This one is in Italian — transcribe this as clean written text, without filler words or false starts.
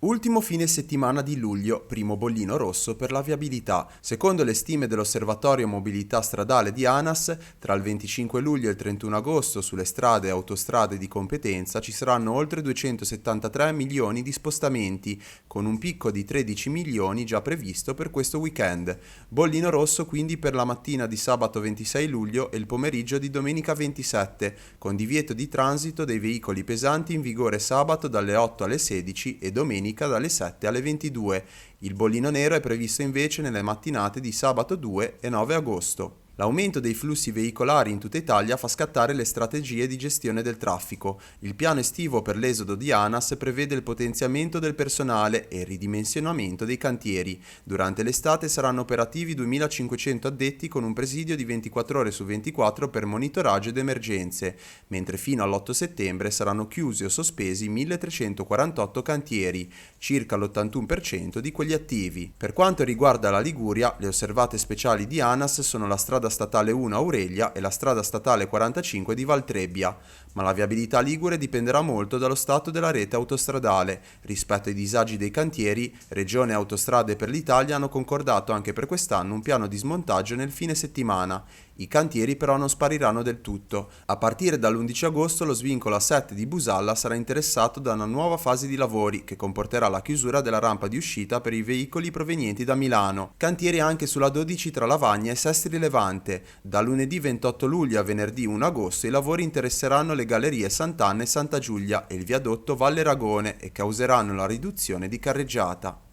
Ultimo fine settimana di luglio, primo bollino rosso per la viabilità. Secondo le stime dell'Osservatorio Mobilità Stradale di ANAS, tra il 25 luglio e il 31 agosto sulle strade e autostrade di competenza ci saranno oltre 273 milioni di spostamenti, con un picco di 13 milioni già previsto per questo weekend. Bollino rosso quindi per la mattina di sabato 26 luglio e il pomeriggio di domenica 27, con divieto di transito dei veicoli pesanti in vigore sabato dalle 8 alle 16 e domenica dalle 7 alle 22. Il bollino nero è previsto invece nelle mattinate di sabato 2 e 9 agosto. L'aumento dei flussi veicolari in tutta Italia fa scattare le strategie di gestione del traffico. Il piano estivo per l'esodo di ANAS prevede il potenziamento del personale e il ridimensionamento dei cantieri. Durante l'estate saranno operativi 2.500 addetti con un presidio di 24 ore su 24 per monitoraggio ed emergenze, mentre fino all'8 settembre saranno chiusi o sospesi 1.348 cantieri, circa l'81% di quelli attivi. Per quanto riguarda la Liguria, le osservate speciali di ANAS sono la strada statale 1 Aurelia e la strada statale 45 di Valtrebbia, ma la viabilità ligure dipenderà molto dallo stato della rete autostradale. Rispetto ai disagi dei cantieri, Regione e Autostrade per l'Italia hanno concordato anche per quest'anno un piano di smontaggio nel fine settimana. I cantieri però non spariranno del tutto. A partire dall'11 agosto lo svincolo A7 di Busalla sarà interessato da una nuova fase di lavori che comporterà la chiusura della rampa di uscita per i veicoli provenienti da Milano. Cantieri anche sulla 12 tra Lavagna e Sestri Levante. Da lunedì 28 luglio a venerdì 1 agosto i lavori interesseranno le gallerie Sant'Anna e Santa Giulia e il viadotto Valle Ragone e causeranno la riduzione di carreggiata.